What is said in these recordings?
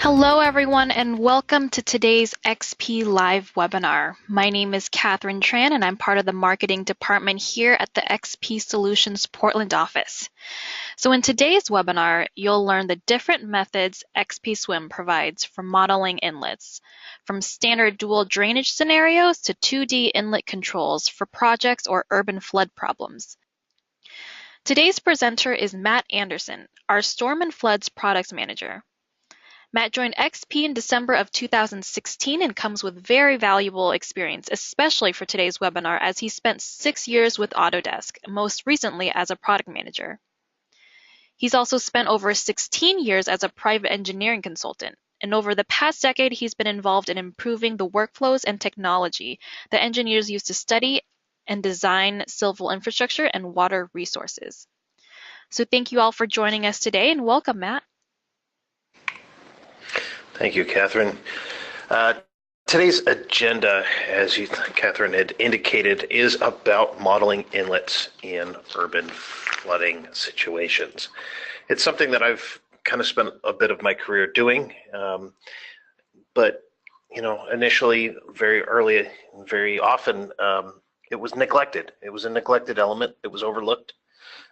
Hello everyone and welcome to today's XP Live webinar. My name is Catherine Tran and I'm part of the marketing department here at the XP Solutions Portland office. So in today's webinar, you'll learn the different methods XPSWM provides for modeling inlets, from standard dual drainage scenarios to 2D inlet controls for projects or urban flood problems. Today's presenter is Matt Anderson, our Storm and Floods Products Manager. Matt joined XP in December of 2016 and comes with very valuable experience, especially for today's webinar, as he spent 6 years with Autodesk, most recently as a product manager. He's also spent over 16 years as a private engineering consultant, and over the past decade, he's been involved in improving the workflows and technology that engineers use to study and design civil infrastructure and water resources. So thank you all for joining us today, and welcome, Matt. Thank you, Catherine. Today's agenda, as Catherine had indicated, is about modeling inlets in urban flooding situations. It's something that I've kind of spent a bit of my career doing, but initially, very early, very often, it was neglected. It was a neglected element. It was overlooked,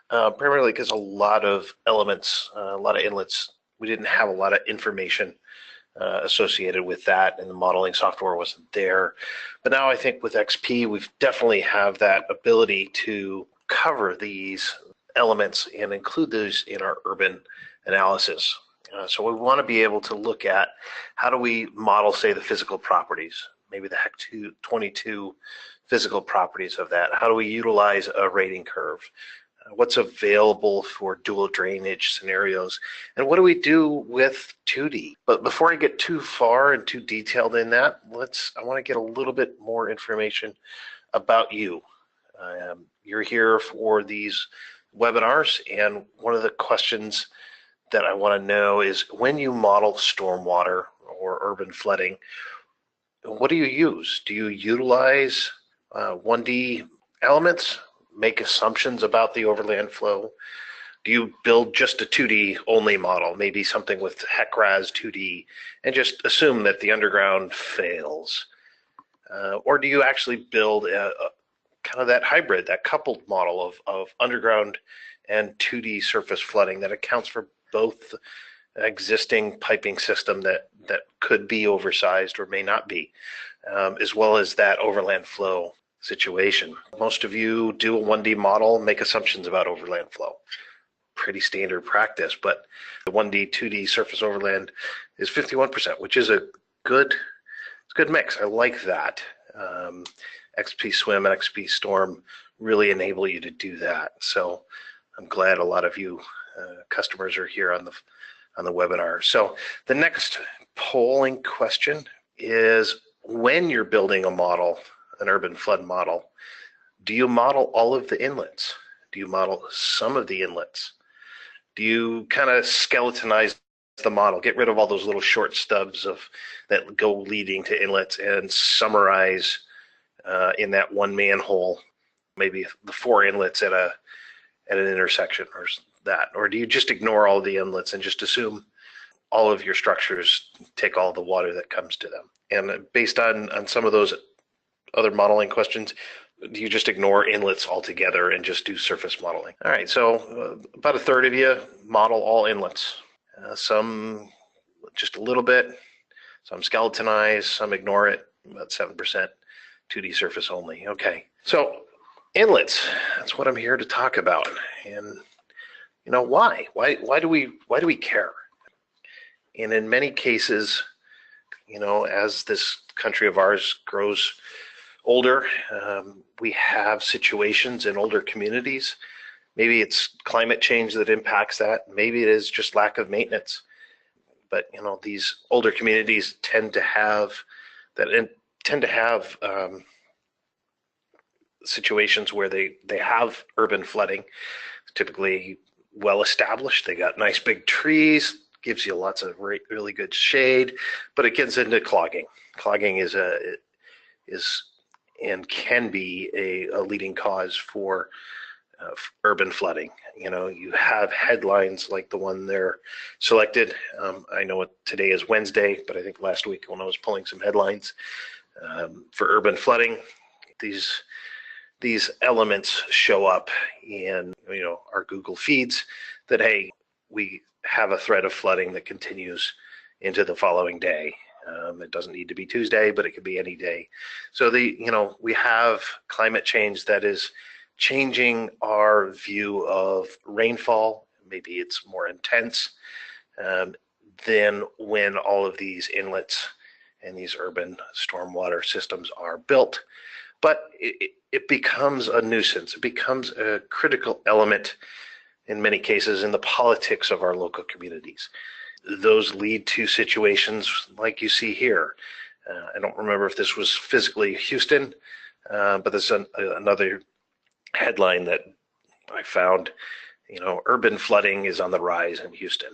primarily because a lot of elements, a lot of inlets, we didn't have a lot of information associated with that, and the modeling software wasn't there. But now I think with XP, we've definitely have that ability to cover these elements and include those in our urban analysis. So we want to be able to look at how do we model, say, the physical properties, maybe the HEC 22 physical properties of that. How do we utilize a rating curve? What's available for dual drainage scenarios, and what do we do with 2D? But before I get too far and too detailed in that, I want to get a little bit more information about you. You're here for these webinars, and one of the questions that I want to know is, when you model stormwater or urban flooding, what do you use? Do you utilize 1D elements? Make assumptions about the overland flow? Do you build just a 2D only model, maybe something with HEC-RAS 2D, and just assume that the underground fails? Or do you actually build kind of that hybrid, that coupled model of underground and 2D surface flooding that accounts for both existing piping system that could be oversized or may not be, as well as that overland flow situation? Most of you do a 1D model, make assumptions about overland flow. Pretty standard practice, but the 1D, 2D surface overland is 51%, which is a good mix. I like that. XPSWM and XPStorm really enable you to do that. So I'm glad a lot of you customers are here on the webinar. So the next polling question is, when you're building a model, an urban flood model, do you model all of the inlets? Do you model some of the inlets? Do you kind of skeletonize the model, get rid of all those little short stubs that go leading to inlets, and summarize in that one manhole, maybe the 4 inlets at an intersection or that? Or do you just ignore all the inlets and just assume all of your structures take all the water that comes to them? And based on some of those other modeling questions, do you just ignore inlets altogether and just do surface modeling? All right, so about a third of you model all inlets. Some just a little bit, some skeletonize, some ignore it, about 7%, 2D surface only. Okay, so inlets, that's what I'm here to talk about. And why? Why do we care? And in many cases, as this country of ours grows older, we have situations in older communities. Maybe it's climate change that impacts that. Maybe it is just lack of maintenance. But these older communities tend to have situations where they have urban flooding, typically well established. They got nice big trees, gives you lots of really good shade, but it gets into clogging. Clogging is and can be a leading cause for urban flooding. You have headlines like the one there selected. I know today is Wednesday, but I think last week when I was pulling some headlines for urban flooding, these elements show up in our Google feeds that, hey, we have a threat of flooding that continues into the following day. It doesn't need to be Tuesday, but it could be any day. So we have climate change that is changing our view of rainfall. Maybe it's more intense than when all of these inlets and these urban stormwater systems are built. But it becomes a nuisance. It becomes a critical element in many cases in the politics of our local communities. Those lead to situations like you see here. I don't remember if this was physically Houston, but there's another headline that I found. Urban flooding is on the rise in Houston.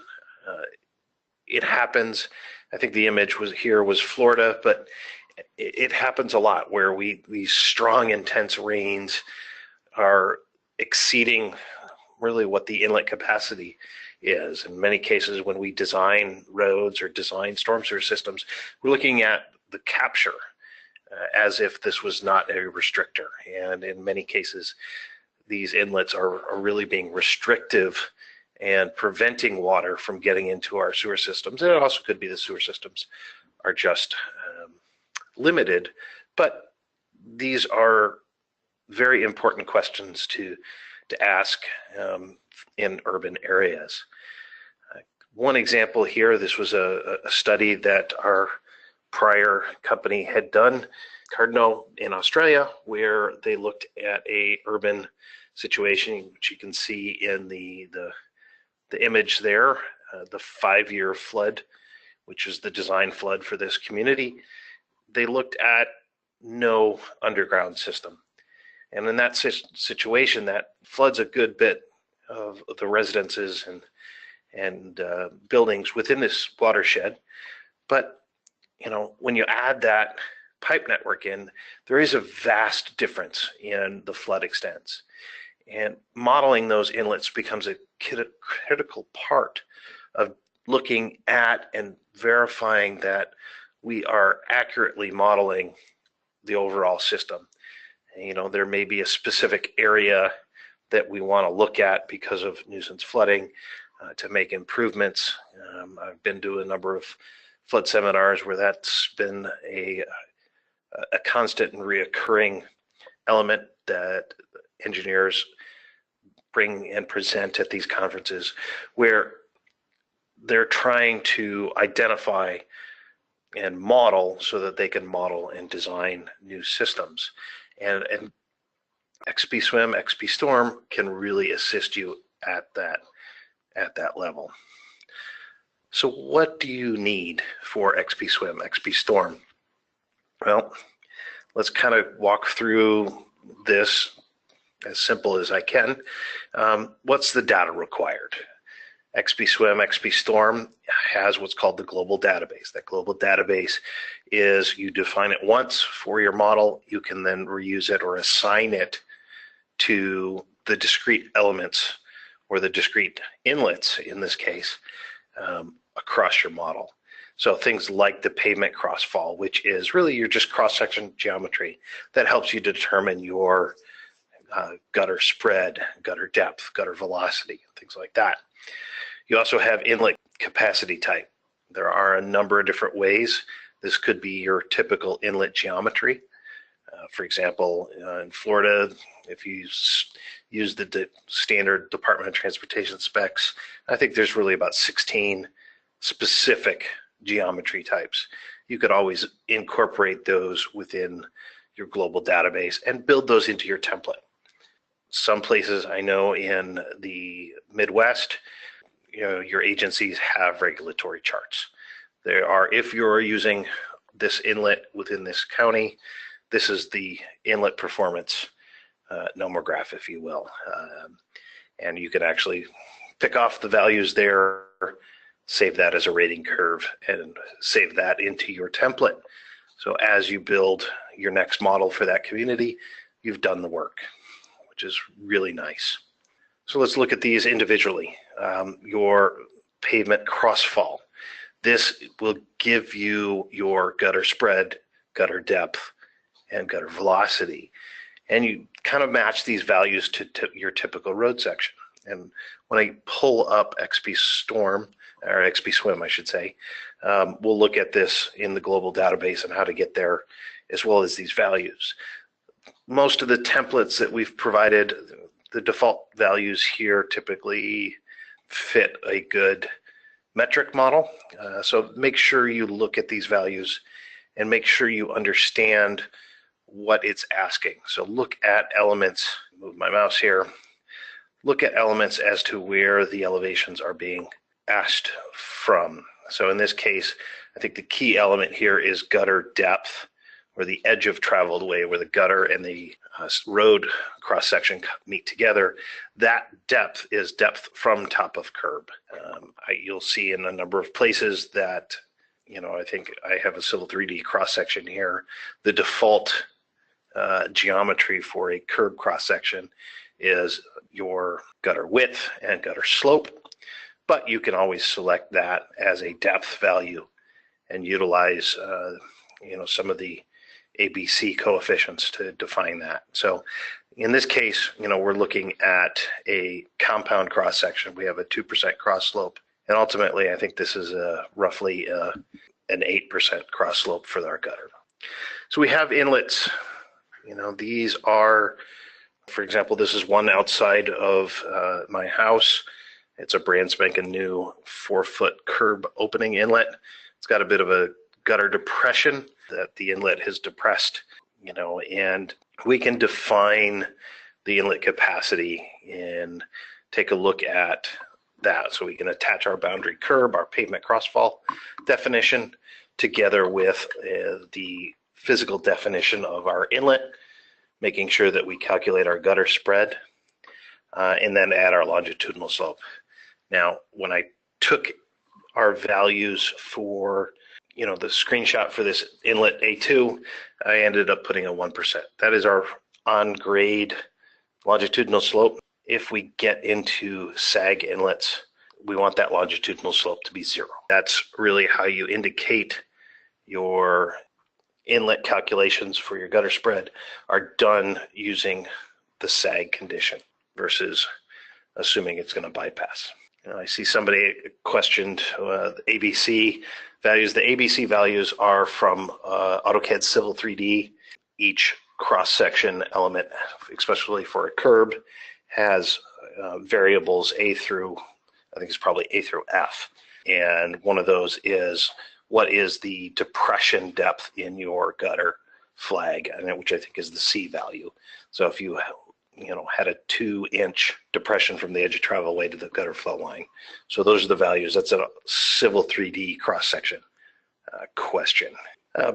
It happens. I think the image was Florida, but it happens a lot where these strong, intense rains are exceeding really what the inlet capacity is. In many cases, when we design roads or design storm sewer systems, we're looking at the capture as if this was not a restrictor. And in many cases, these inlets are really being restrictive and preventing water from getting into our sewer systems. And it also could be the sewer systems are just limited, but these are very important questions to ask in urban areas. One example here, this was a study that our prior company had done, Cardinal in Australia, where they looked at a urban situation, which you can see in the image there, the 5-year flood, which is the design flood for this community. They looked at no underground system. And in that situation, that floods a good bit of the residences and buildings within this watershed. But, when you add that pipe network in, there is a vast difference in the flood extents. And modeling those inlets becomes a critical part of looking at and verifying that we are accurately modeling the overall system. There may be a specific area that we want to look at because of nuisance flooding to make improvements. I've been to a number of flood seminars where that's been a constant and reoccurring element that engineers bring and present at these conferences, where they're trying to identify and model so that they can model and design new systems. And XPSWM, XPStorm can really assist you at that level. So what do you need for XPSWM, XPStorm? Well, let's kind of walk through this as simple as I can. What's the data required? XPSWM, XPStorm has what's called the global database. That global database is, you define it once for your model, you can then reuse it or assign it to the discrete elements or the discrete inlets, in this case, across your model. So things like the pavement crossfall, which is really your just cross-section geometry that helps you determine your gutter spread, gutter depth, gutter velocity, things like that. You also have inlet capacity type. There are a number of different ways. This could be your typical inlet geometry. For example, in Florida, if you use the standard Department of Transportation specs, I think there's really about 16 specific geometry types. You could always incorporate those within your global database and build those into your template. Some places I know in the Midwest, your agencies have regulatory charts. There are, if you're using this inlet within this county, this is the inlet performance nomograph, if you will. And you can actually pick off the values there, save that as a rating curve, and save that into your template. So as you build your next model for that community, you've done the work, which is really nice. So let's look at these individually. Your pavement crossfall. This will give you your gutter spread, gutter depth, and gutter velocity. And you kind of match these values to your typical road section. And when I pull up XPSWMM, or XPSWMM, I should say, we'll look at this in the global database and how to get there, as well as these values. Most of the templates that we've provided, the default values here typically fit a good metric model. So make sure you look at these values and make sure you understand what it's asking. So look at elements, move my mouse here, look at elements as to where the elevations are being asked from. So in this case, I think the key element here is gutter depth, or the edge of traveled way, where the gutter and the road cross section meet together. That depth is depth from top of curb. You'll see in a number of places that, I think I have a Civil 3D cross section here. The default geometry for a curb cross section is your gutter width and gutter slope, but you can always select that as a depth value and utilize some of the ABC coefficients to define that. So in this case, we're looking at a compound cross section. We have a 2% cross slope, and ultimately I think this is roughly an 8% cross slope for our gutter. So we have inlets. These are, for example, this is one outside of my house. It's a brand spanking new 4-foot curb opening inlet. It's got a bit of a gutter depression that the inlet has depressed, and we can define the inlet capacity and take a look at that. So we can attach our boundary curb, our pavement crossfall definition, together with the physical definition of our inlet, making sure that we calculate our gutter spread, and then add our longitudinal slope. Now, when I took our values for the screenshot for this inlet A2, I ended up putting a 1%. That is our on-grade longitudinal slope. If we get into sag inlets, we want that longitudinal slope to be 0. That's really how you indicate your inlet calculations for your gutter spread are done using the sag condition versus assuming it's going to bypass. I see somebody questioned ABC values. The ABC values are from AutoCAD Civil 3D. Each cross-section element, especially for a curb, has variables A through, I think it's probably A through F. And one of those is what is the depression depth in your gutter flag, which I think is the C value. So if you had a 2-inch depression from the edge of travel way to the gutter flow line. So those are the values. That's a Civil 3D cross-section question.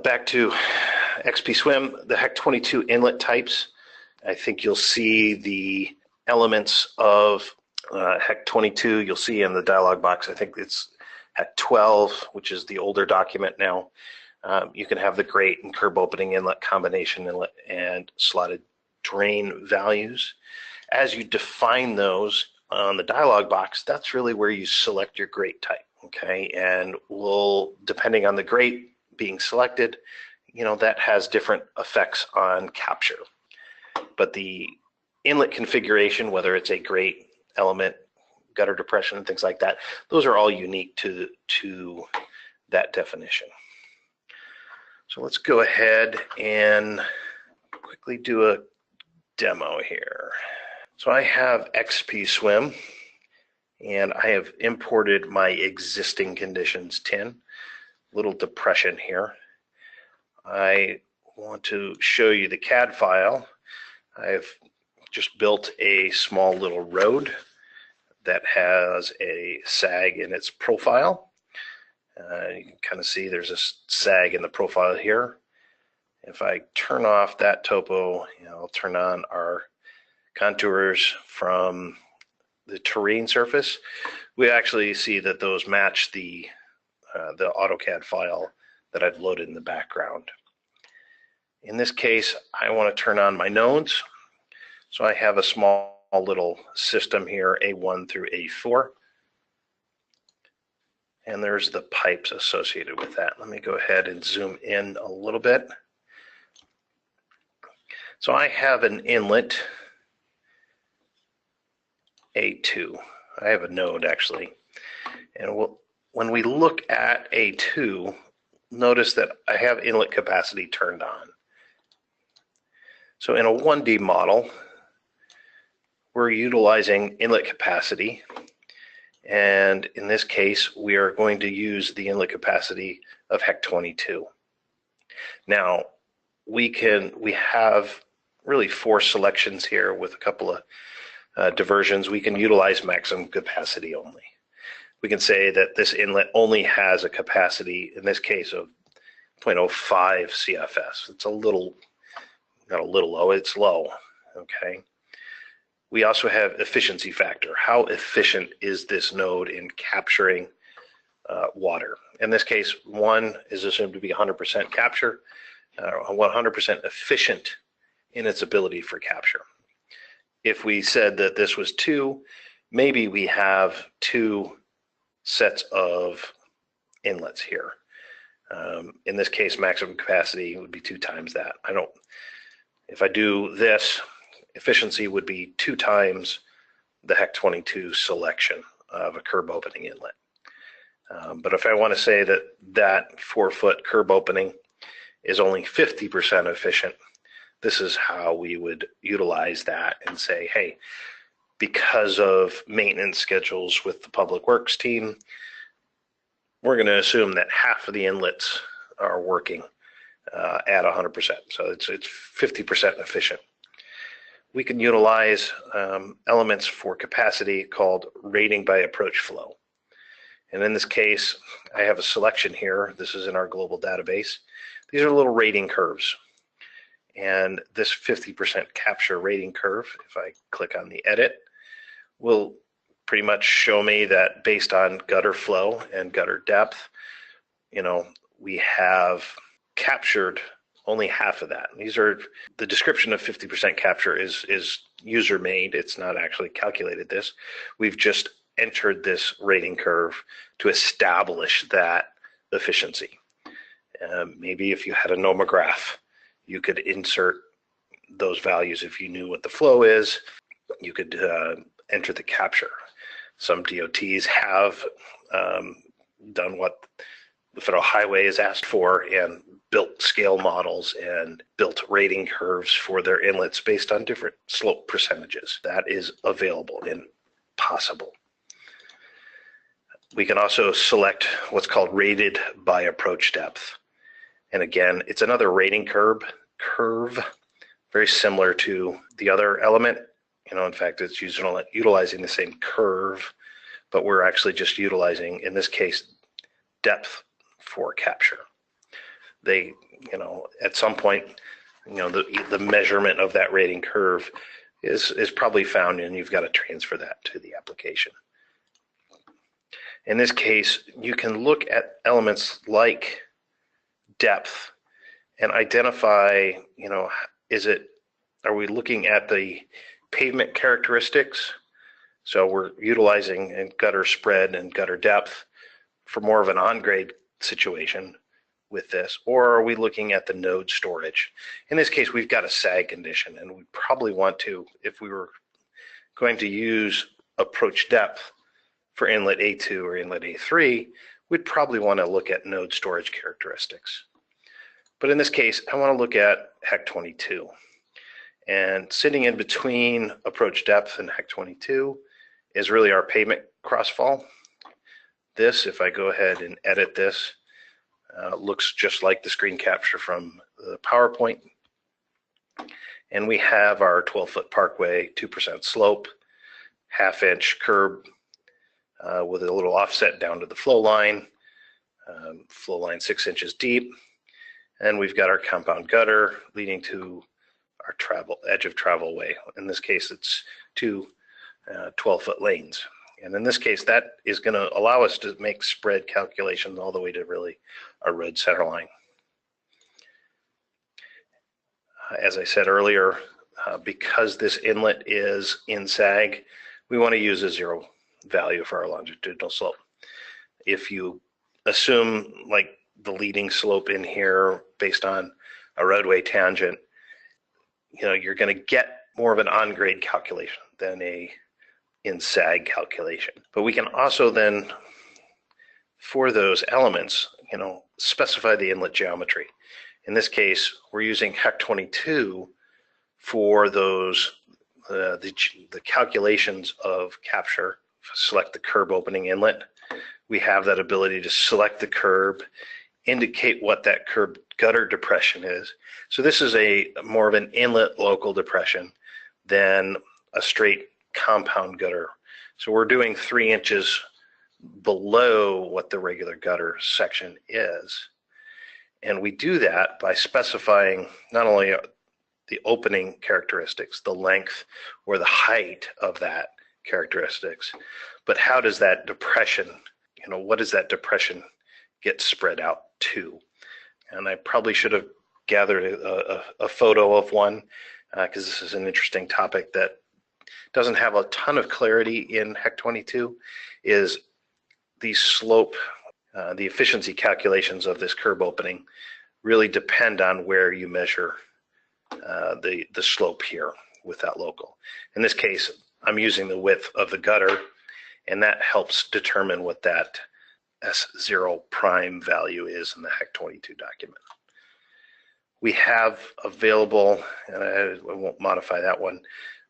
Back to XPSWMM, the HEC 22 inlet types. I think you'll see the elements of HEC 22. You'll see in the dialog box, I think it's HEC 12, which is the older document now. You can have the grate and curb opening inlet combination inlet and slotted drain values. As you define those on the dialog box, that's really where you select your grate type, okay? And depending on the grate being selected, that has different effects on capture. But the inlet configuration, whether it's a grate, element, gutter depression, things like that, those are all unique to that definition. So let's go ahead and quickly do a demo here. So I have XPSWMM and I have imported my existing conditions 10, little depression here. I want to show you the CAD file. I've just built a small little road that has a sag in its profile. You can kind of see there's a sag in the profile here. If I turn off that topo, I'll turn on our contours from the terrain surface. We actually see that those match the AutoCAD file that I've loaded in the background. In this case, I want to turn on my nodes. So I have a small little system here, A1 through A4. And there's the pipes associated with that. Let me go ahead and zoom in a little bit. So I have an inlet, A2. I have a node actually. And when we look at A2, notice that I have inlet capacity turned on. So in a 1D model, we're utilizing inlet capacity. And in this case, we are going to use the inlet capacity of HEC22. Now, we have really 4 selections here with a couple of diversions. We can utilize maximum capacity only. We can say that this inlet only has a capacity, in this case, of 0.05 CFS. It's a little, not a little low, it's low, okay? We also have efficiency factor. How efficient is this node in capturing water? In this case, 1 is assumed to be 100% capture, 100% efficient in its ability for capture. If we said that this was 2, maybe we have 2 sets of inlets here. In this case, maximum capacity would be 2 times that. If I do this, efficiency would be 2 times the HEC22 selection of a curb opening inlet. But if I want to say that that 4-foot curb opening is only 50% efficient, this is how we would utilize that and say, hey, because of maintenance schedules with the public works team, we're going to assume that half of the inlets are working at 100%. So it's 50% efficient. We can utilize elements for capacity called rating by approach flow. And in this case, I have a selection here. This is in our global database. These are little rating curves. And this 50% capture rating curve, if I click on the edit, will pretty much show me that based on gutter flow and gutter depth, we have captured only half of that. These are the description of 50% capture is user made. It's not actually calculated this. We've just entered this rating curve to establish that efficiency. Maybe if you had a nomograph, you could insert those values. If you knew what the flow is, you could enter the capture. Some DOTs have done what the Federal Highway has asked for and built scale models and built rating curves for their inlets based on different slope percentages. That is available and possible. We can also select what's called rated by approach depth. And again, it's another rating curve, very similar to the other element. In fact, it's utilizing the same curve, but we're actually just utilizing, in this case, depth for capture. They, at some point, the measurement of that rating curve is probably found, and you've got to transfer that to the application. In this case, you can look at elements like depth and identify, are we looking at the pavement characteristics? So we're utilizing gutter spread and gutter depth for more of an on-grade situation with this, or are we looking at the node storage? In this case, we've got a sag condition, and we probably want to, if we were going to use approach depth for inlet A2 or inlet A3, we'd probably want to look at node storage characteristics. But in this case, I want to look at HEC22. And sitting in between approach depth and HEC22 is really our pavement crossfall. This, if I go ahead and edit this, looks just like the screen capture from the PowerPoint. And we have our 12-foot parkway, 2% slope, half-inch curb with a little offset down to the flow line 6 inches deep. And we've got our compound gutter leading to our edge of travel way. In this case, it's 2 12-foot lanes. And in this case, that is going to allow us to make spread calculations all the way to really our road center line. As I said earlier, because this inlet is in sag, we want to use a 0 value for our longitudinal slope. If you assume like the leading slope in here based on a roadway tangent, you're going to get more of an on-grade calculation than a in sag calculation. But we can also then, for those elements, specify the inlet geometry. In this case, we're using HEC 22 for those the calculations of capture. Select the curb opening inlet. We have that ability to select the curb, indicate what that curb gutter depression is. So this is more of an inlet local depression than a straight compound gutter. So we're doing 3 inches below what the regular gutter section is. And we do that by specifying not only the opening characteristics, the length or the height of that characteristics, but how does that depression, what does that depression get spread out to? And I probably should have gathered a photo of one because this is an interesting topic that doesn't have a ton of clarity in HEC 22, is the slope, the efficiency calculations of this curb opening really depend on where you measure the slope here with that local. In this case, I'm using the width of the gutter, and that helps determine what that S0 prime value is in the HEC 22 document. We have available, and I won't modify that one,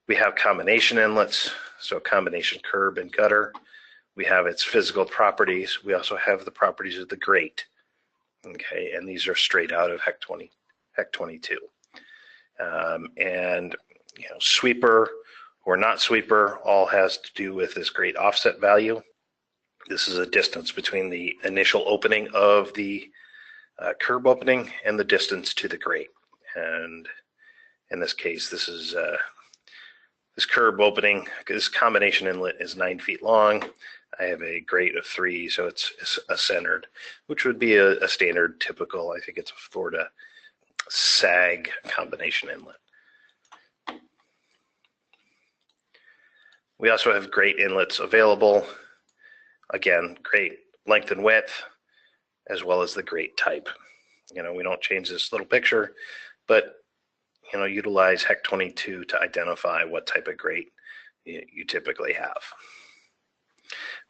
we have combination inlets, so combination curb and gutter. We have its physical properties. We also have the properties of the grate. Okay, and these are straight out of HEC 22. And sweeper or not sweeper all has to do with this grate offset value. This is a distance between the initial opening of the curb opening and the distance to the grate. And in this case, this is this curb opening. This combination inlet is 9 feet long. I have a grate of 3, so it's a centered, which would be a standard typical, I think it's a Florida sag combination inlet. We also have grate inlets available. Again, grate length and width, as well as the grate type. We don't change this little picture, but utilize HEC 22 to identify what type of grate you typically have.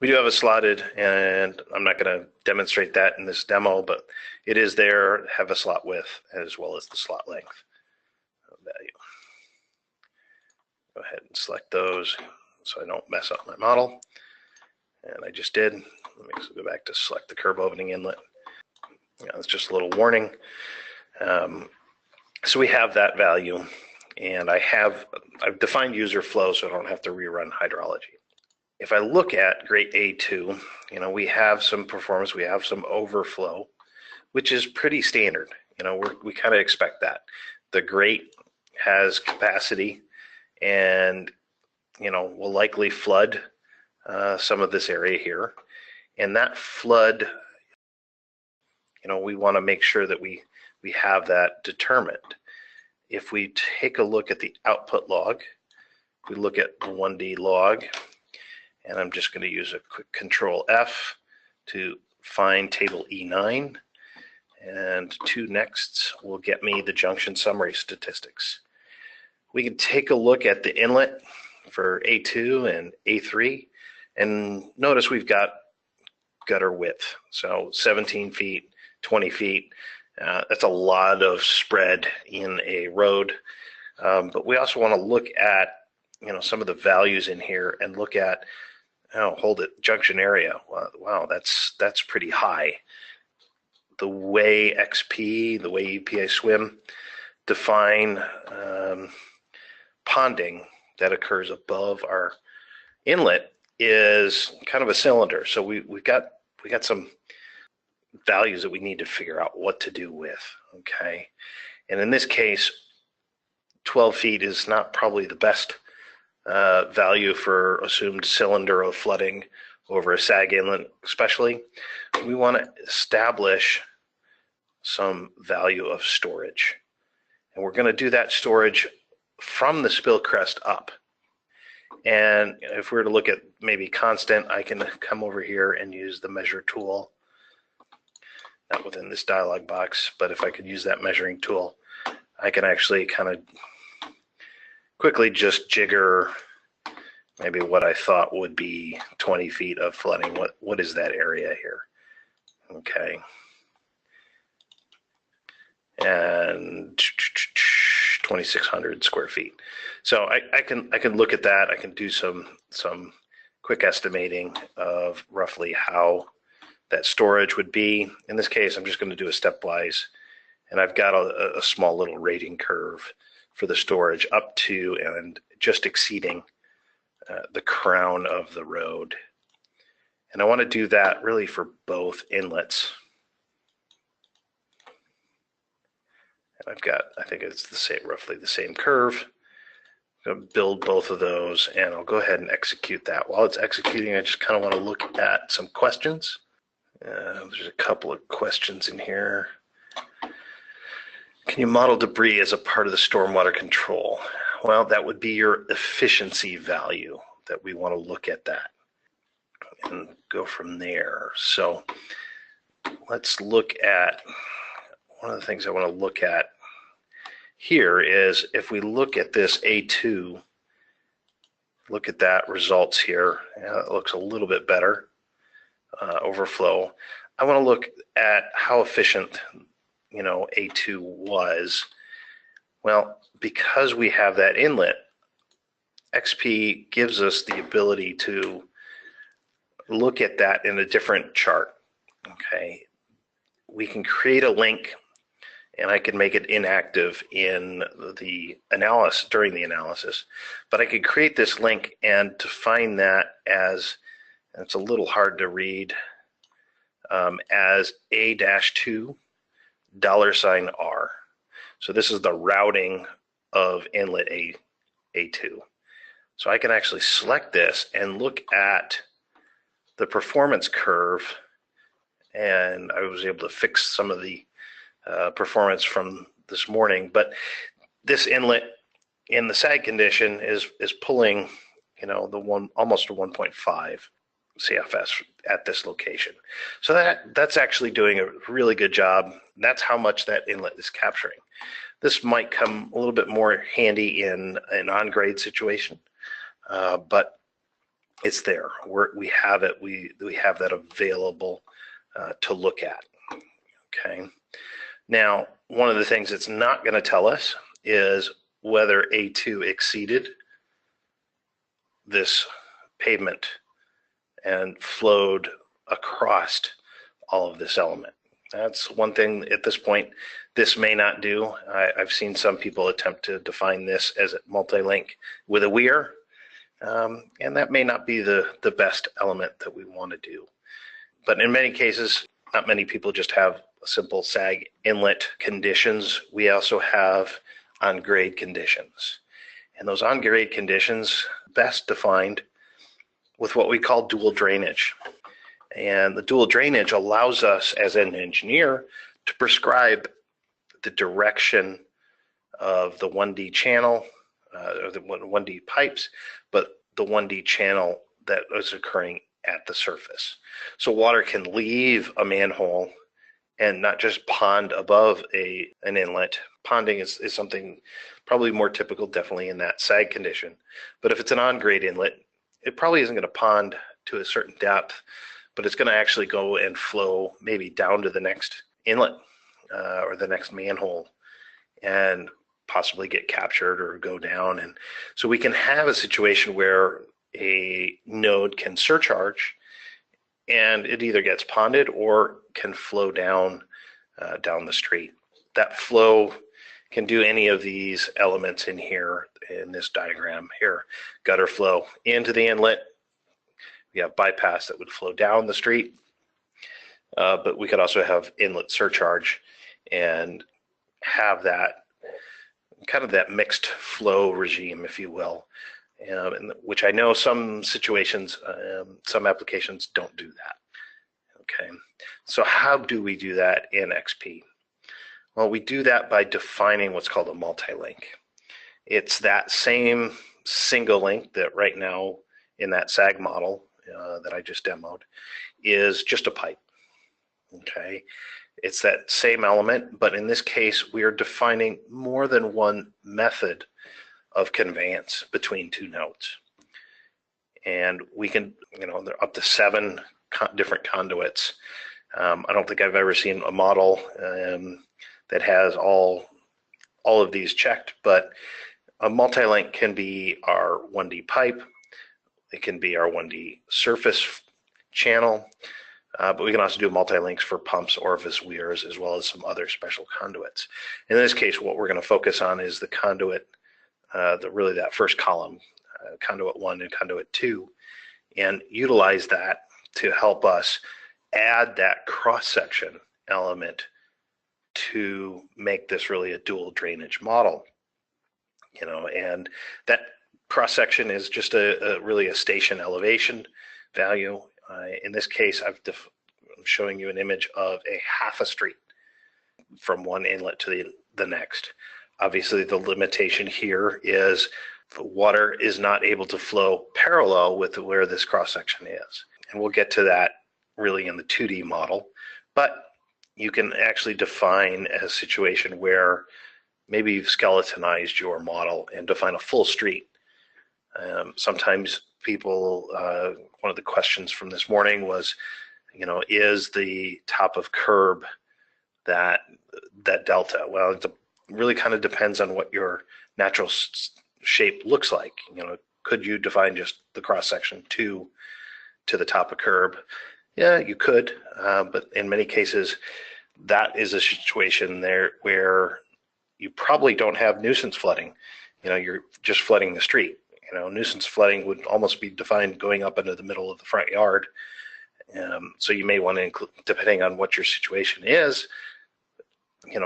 We do have a slotted, and I'm not going to demonstrate that in this demo, but it is there, have a slot width as well as the slot length value. Go ahead and select those so I don't mess up my model. And I just did. Let me go back to select the curb opening inlet. It's just a little warning. So we have that value, and I've defined user flow so I don't have to rerun hydrology. If I look at grate A2, we have some performance, we have some overflow, which is pretty standard. We kind of expect that. The grate has capacity and, will likely flood some of this area here. And that flood, we want to make sure that we have that determined. If we take a look at the output log, if we look at the 1D log, and I'm just going to use a quick Control F to find table E9, and 2 nexts will get me the junction summary statistics. We can take a look at the inlet for A2 and A3, and notice we've got gutter width, so 17 feet, 20 feet. That's a lot of spread in a road, but we also want to look at some of the values in here and look at junction area. Wow, that's pretty high. The way XP, the way XPSWMM define ponding that occurs above our inlet is kind of a cylinder. So we got some values that we need to figure out what to do with. Okay, and in this case, 12 feet is not probably the best value for assumed cylinder of flooding over a sag inlet, especially. We want to establish some value of storage, and we're going to do that storage from the spill crest up. And if we were to look at maybe constant, I can come over here and use the measure tool. Not within this dialog box, but if I could use that measuring tool, I can actually kind of quickly just jigger maybe what I thought would be 20 feet of flooding. What is that area here? Okay. And 2,600 square feet. So I can look at that. I can do some quick estimating of roughly how that storage would be. In this case, I'm just going to do a stepwise, and I've got a small little rating curve for the storage up to and just exceeding the crown of the road. And I want to do that really for both inlets. And I've got, I think it's the same, roughly the same curve. I'm going to build both of those, and I'll go ahead and execute that. While it's executing, I just kind of want to look at some questions. There's a couple of questions in here. Can you model debris as a part of the stormwater control? Well, that would be your efficiency value that we want to look at that and go from there. So let's look at, one of the things I want to look at here is if we look at this A2, look at that results here. It looks a little bit better, overflow. I want to look at how efficient, you know, A2 was. Well, because we have that inlet, XP gives us the ability to look at that in a different chart. Okay, we can create a link, and I can make it inactive in the analysis, during the analysis, but I could create this link and define that as, and it's a little hard to read, as A-2 $R. So this is the routing of inlet A2. So I can actually select this and look at the performance curve, and I was able to fix some of the performance from this morning. But this inlet in the sag condition is pulling, you know, almost a 1.5 CFS at this location. So that's actually doing a really good job. That's how much that inlet is capturing. This might come a little bit more handy in an on-grade situation, but it's there. We have it. We have that available to look at. Okay. Now, one of the things it's not going to tell us is whether A2 exceeded this pavement and flowed across all of this element. That's one thing at this point this may not do. I've seen some people attempt to define this as a multi-link with a weir, and that may not be the best element that we want to do. But in many cases, not many people just have simple sag inlet conditions. We also have on-grade conditions. And those on-grade conditions best defined with what we call dual drainage. And the dual drainage allows us as an engineer to prescribe the direction of the 1D channel, or the 1D pipes, but the 1D channel that is occurring at the surface. So water can leave a manhole and not just pond above an inlet. Ponding is something probably more typical, definitely in that sag condition. But if it's an on-grade inlet, it probably isn't going to pond to a certain depth, but it's going to actually go and flow maybe down to the next inlet or the next manhole and possibly get captured or go down. And so we can have a situation where a node can surcharge and it either gets ponded or can flow down the street. That flow can do any of these elements in here in this diagram here. Gutter flow into the inlet. We have bypass that would flow down the street, but we could also have inlet surcharge and have that kind of that mixed flow regime, if you will, which I know some situations, some applications don't do that. Okay, so how do we do that in XP? Well, we do that by defining what's called a multi-link. It's that same single link that right now in that SAG model that I just demoed is just a pipe. Okay, it's that same element, but in this case, we are defining more than one method of conveyance between two nodes. And we can, there are up to 7 different conduits. I don't think I've ever seen a model that has all of these checked, but a multi-link can be our 1D pipe. It can be our 1D surface channel. But we can also do multi-links for pumps, orifice weirs, as well as some other special conduits. In this case, what we're going to focus on is the conduit, really that first column, conduit 1 and conduit 2, and utilize that to help us add that cross-section element to make this really a dual drainage model. And that cross-section is just really a station elevation value. In this case, I'm showing you an image of a half a street from one inlet to the next. Obviously, the limitation here is the water is not able to flow parallel with where this cross-section is. And we'll get to that really in the 2D model. But you can actually define a situation where maybe you've skeletonized your model and define a full street. Sometimes people, one of the questions from this morning was, is the top of curb that delta? Well, it really kind of depends on what your natural shape looks like. Could you define just the cross section to the top of curb? Yeah, you could, but in many cases, that is a situation there where you probably don't have nuisance flooding. You're just flooding the street. Nuisance flooding would almost be defined going up into the middle of the front yard. So you may want to include, depending on what your situation is,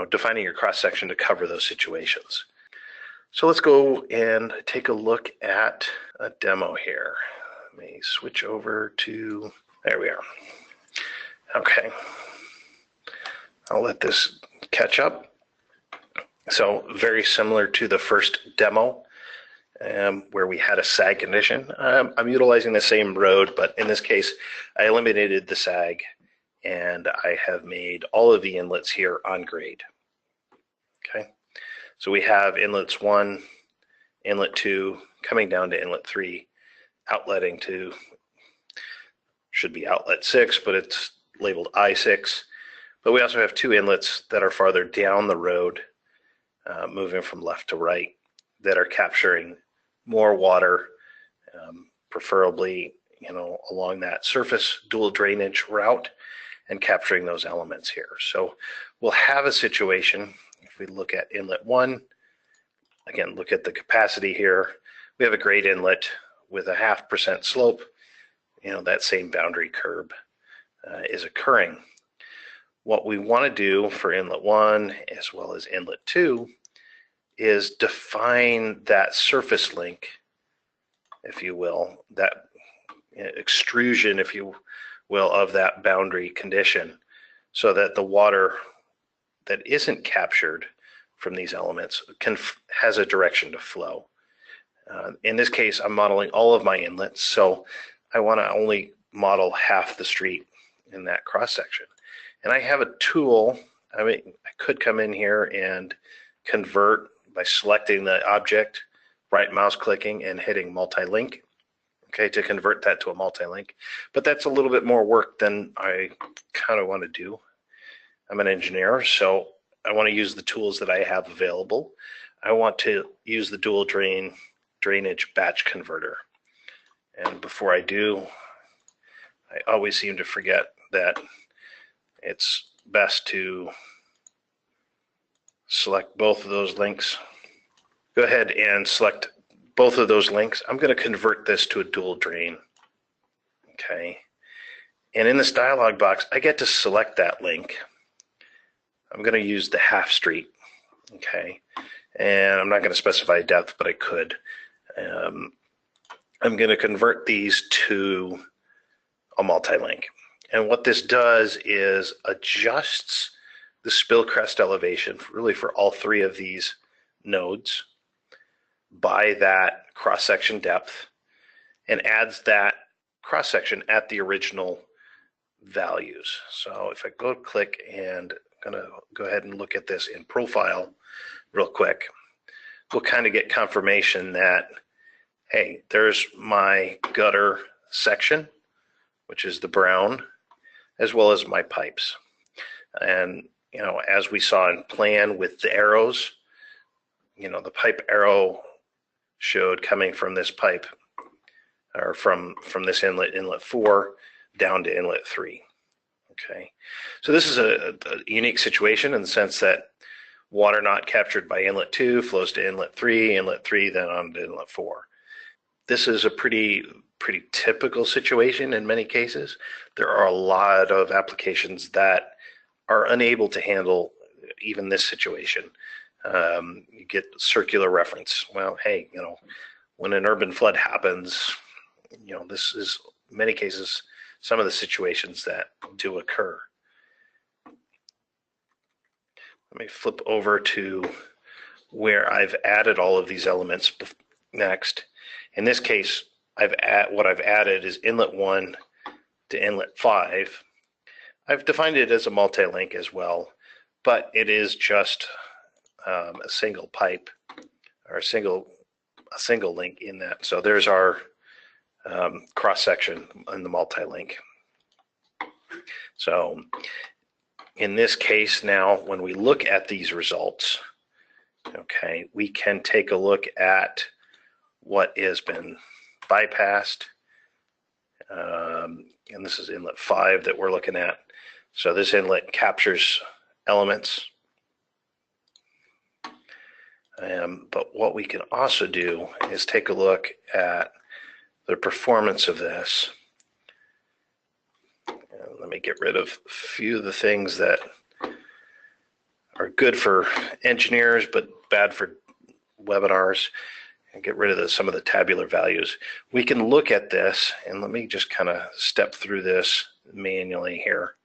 defining your cross section to cover those situations. So let's go and take a look at a demo here. Let me switch over to, there we are. Okay, I'll let this catch up. So very similar to the first demo, where we had a sag condition. I'm utilizing the same road, but in this case, I eliminated the sag and I have made all of the inlets here on grade. Okay, so we have inlets 1, inlet 2, coming down to inlet 3, outletting to, should be outlet 6, but it's labeled I6. But we also have 2 inlets that are farther down the road, moving from left to right, that are capturing more water, preferably along that surface dual drainage route, and capturing those elements here. So we'll have a situation, if we look at inlet 1, again, look at the capacity here. We have a grade inlet with a 0.5% slope. That same boundary curb is occurring. What we want to do for inlet 1 as well as inlet 2 is define that surface link, if you will, that extrusion, if you will, of that boundary condition, so that the water that isn't captured from these elements has a direction to flow. In this case, I'm modeling all of my inlets, so I want to only model half the street in that cross section. And I have a tool. I could come in here and convert by selecting the object, right mouse clicking and hitting multi-link, okay, to convert that to a multi-link. But that's a little bit more work than I kind of want to do. I'm an engineer, so I want to use the tools that I have available. I want to use the dual drainage batch converter. And before I do, I always seem to forget that it's best to select both of those links. Go ahead and select both of those links. I'm going to convert this to a dual drain. Okay. And in this dialog box, I get to select that link. I'm going to use the half street. Okay. And I'm not going to specify depth, but I could. I'm going to convert these to a multi-link. And what this does is adjusts the spill crest elevation really for all 3 of these nodes. by that cross-section depth and adds that cross-section at the original values. So if I go click, and I'm going to go ahead and look at this in profile real quick, we'll kind of get confirmation that, hey, there's my gutter section, which is the brown, as well as my pipes. And, you know, as we saw in plan with the arrows, you know, the pipe arrow showed coming from this pipe, or from this inlet, inlet 4, down to inlet 3. Okay, so this is a unique situation in the sense that water not captured by inlet 2 flows to inlet 3, inlet 3 then on to inlet 4. This is a pretty typical situation in many cases. There are a lot of applications that are unable to handle even this situation. You get circular reference. Well, hey, you know, when an urban flood happens, you know, this is many cases some of the situations that do occur. Let me flip over to where I've added all of these elements next. In this case, what I've added is inlet 1 to inlet 5. I've defined it as a multi-link as well, but it is just a single pipe, or a single link in that. So there's our cross section in the multi-link. So in this case now, when we look at these results, okay, we can take a look at what has been bypassed. And this is inlet 5 that we're looking at. So this inlet captures elements. But what we can also do is take a look at the performance of this. Let me get rid of a few of the things that are good for engineers but bad for webinars, and get rid of some of the tabular values. We can look at this, and let me just kind of step through this manually here.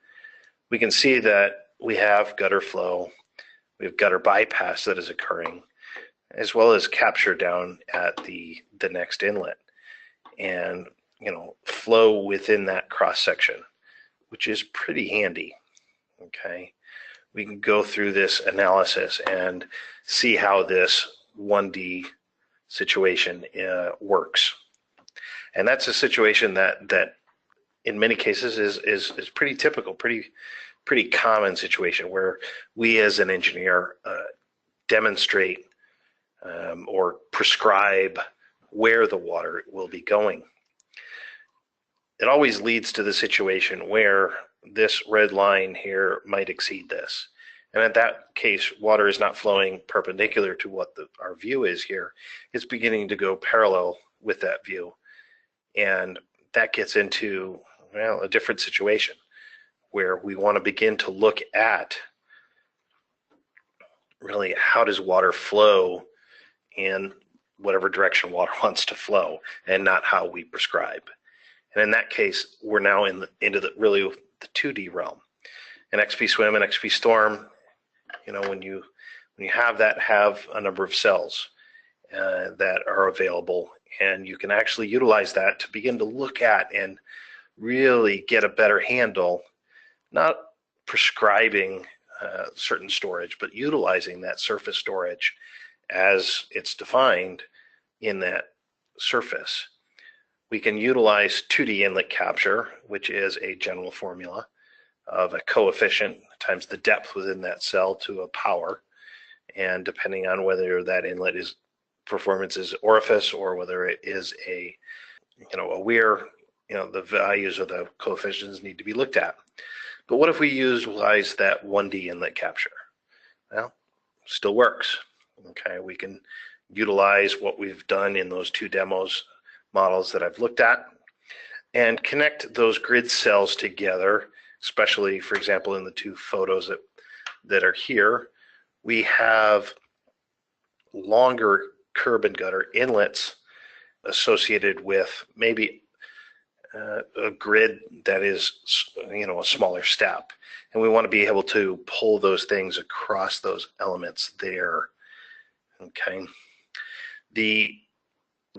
We can see that we have gutter flow, we have gutter bypass that is occurring, as well as capture down at the next inlet, and, you know, flow within that cross section, which is pretty handy. Okay, we can go through this analysis and see how this 1D situation works. And that's a situation that in many cases is pretty typical, pretty common situation where we as an engineer demonstrate or prescribe where the water will be going. It always leads to the situation where this red line here might exceed this. And in that case, water is not flowing perpendicular to what our view is here. It's beginning to go parallel with that view. And that gets into, well, a different situation where we want to begin to look at really how does water flow in whatever direction water wants to flow, and not how we prescribe. And in that case, we're now into the 2D realm. In XPSWM and XPStorm, you know, when you have a number of cells that are available, and you can actually utilize that to begin to look at and really get a better handle, not prescribing certain storage, but utilizing that surface storage as it's defined in that surface. We can utilize 2D inlet capture, which is a general formula of a coefficient times the depth within that cell to a power, and depending on whether that inlet is performance is orifice or whether it is a weir, the values of the coefficients need to be looked at. But what if we utilize that 1D inlet capture? Well, still works. Okay, we can utilize what we've done in those two models that I've looked at and connect those grid cells together, especially, for example, in the two photos that are here. We have longer curb and gutter inlets associated with maybe a grid that is, a smaller step. And we want to be able to pull those things across those elements there. Okay. the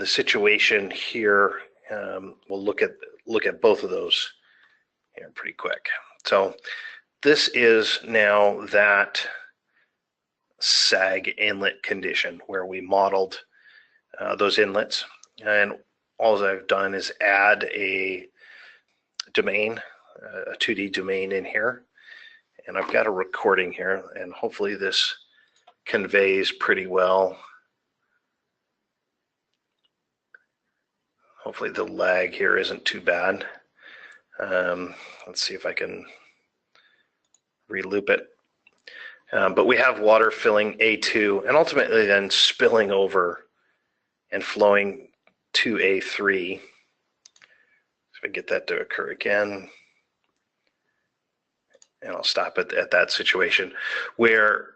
situation here, we'll look at both of those here pretty quick. So this is now that sag inlet condition where we modeled those inlets, and all I've done is add a domain, a 2D domain in here, and I've got a recording here, and hopefully this conveys pretty well. Hopefully the lag here isn't too bad. Let's see if I can reloop it. But we have water filling A2 and ultimately then spilling over and flowing to A3. So I get that to occur again. And I'll stop at that situation where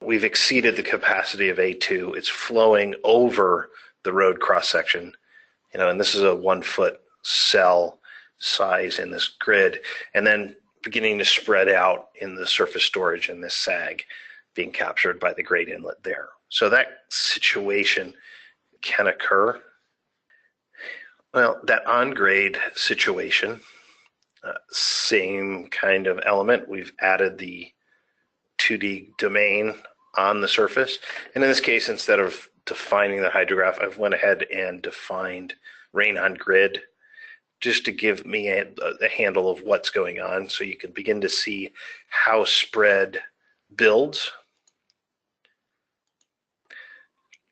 we've exceeded the capacity of A2. It's flowing over the road cross section, and this is a 1 foot cell size in this grid, and then beginning to spread out in the surface storage and this sag being captured by the grade inlet there. So that situation can occur. Well, that on grade situation, same kind of element. We've added the 2D domain on the surface. And in this case, instead of defining the hydrograph, I've went ahead and defined rain on grid just to give me a handle of what's going on so you can begin to see how spread builds,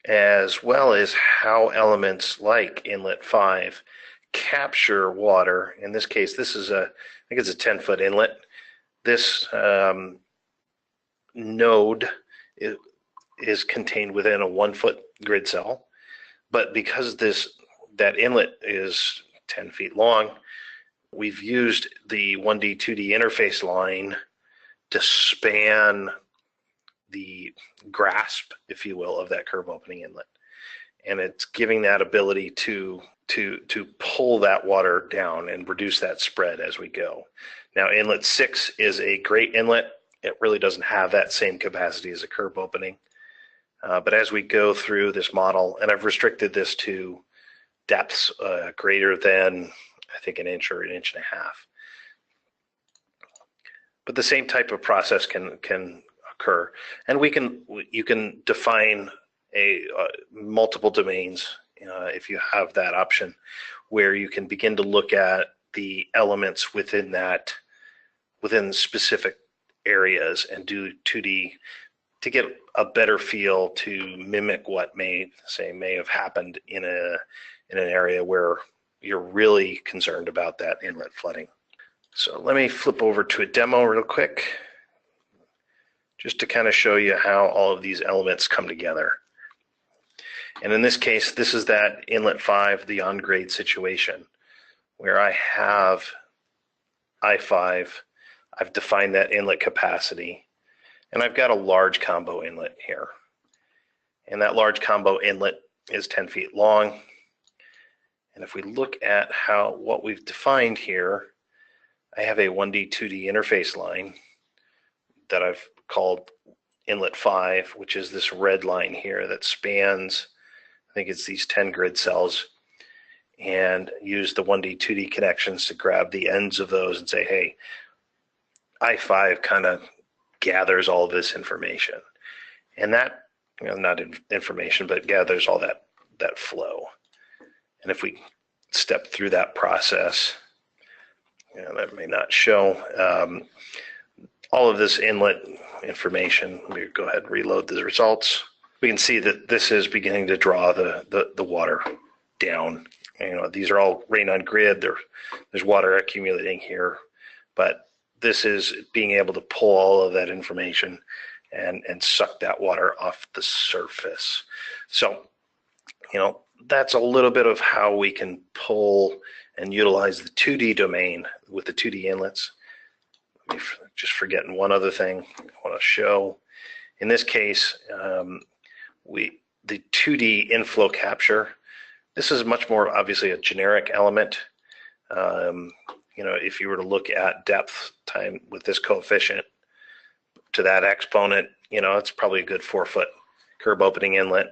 as well as how elements like Inlet 5 capture water. In this case, this is I think it's a 10-foot inlet. This node is contained within a 1 foot grid cell, but because that inlet is 10 feet long, we've used the 1D 2D interface line to span the grasp, if you will, of that curve opening inlet, and it's giving that ability to pull that water down and reduce that spread as we go. Now, Inlet 6 is a great inlet. It really doesn't have that same capacity as a curve opening. But as we go through this model, and I've restricted this to depths greater than, I think, 1 inch or 1.5 inches. But the same type of process can occur. And you can define multiple domains if you have that option, where you can begin to look at the elements within specific areas and do 2D to get a better feel to mimic what may have happened in an area where you're really concerned about that inlet flooding. So let me flip over to a demo real quick, just to kind of show you how all of these elements come together. And in this case, this is that Inlet 5, the on-grade situation, where I have I5, I've defined that inlet capacity, and I've got a large combo inlet here. And that large combo inlet is 10 feet long. And if we look at what we've defined here, I have a 1D 2D interface line that I've called Inlet 5, which is this red line here that spans, I think it's these 10 grid cells, and use the 1D 2D connections to grab the ends of those and say, hey, I5 kind of gathers all of this information. And that, not information, but gathers all that flow. And if we step through that process, that may not show all of this inlet information. We go ahead and reload the results. We can see that this is beginning to draw the water down. These are all rain on grid. There's water accumulating here, but this is being able to pull all of that information and suck that water off the surface. So, that's a little bit of how we can pull and utilize the 2D domain with the 2D inlets. Let me just forgetting one other thing I want to show. In this case, the 2D inflow capture, this is much more obviously a generic element. If you were to look at depth time with this coefficient to that exponent, it's probably a good 4 foot curb opening inlet.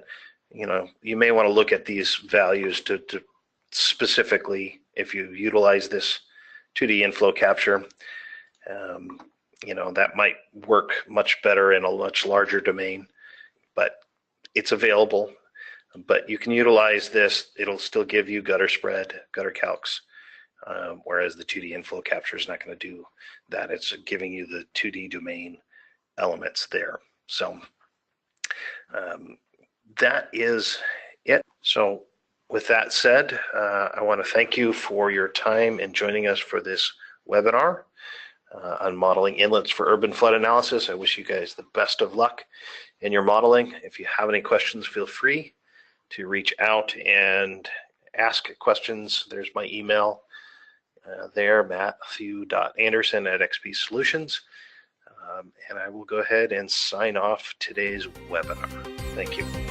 you may want to look at these values to specifically, if you utilize this 2D inflow capture, that might work much better in a much larger domain, but it's available. But you can utilize this. It'll still give you gutter spread, gutter calcs, whereas the 2D inflow capture is not going to do that. It's giving you the 2D domain elements there. So that is it. So with that said, I want to thank you for your time in joining us for this webinar on modeling inlets for urban flood analysis. I wish you guys the best of luck in your modeling. If you have any questions, feel free to reach out and ask questions. There's my email there, matthew.anderson@XPSolutions. And I will go ahead and sign off today's webinar. Thank you.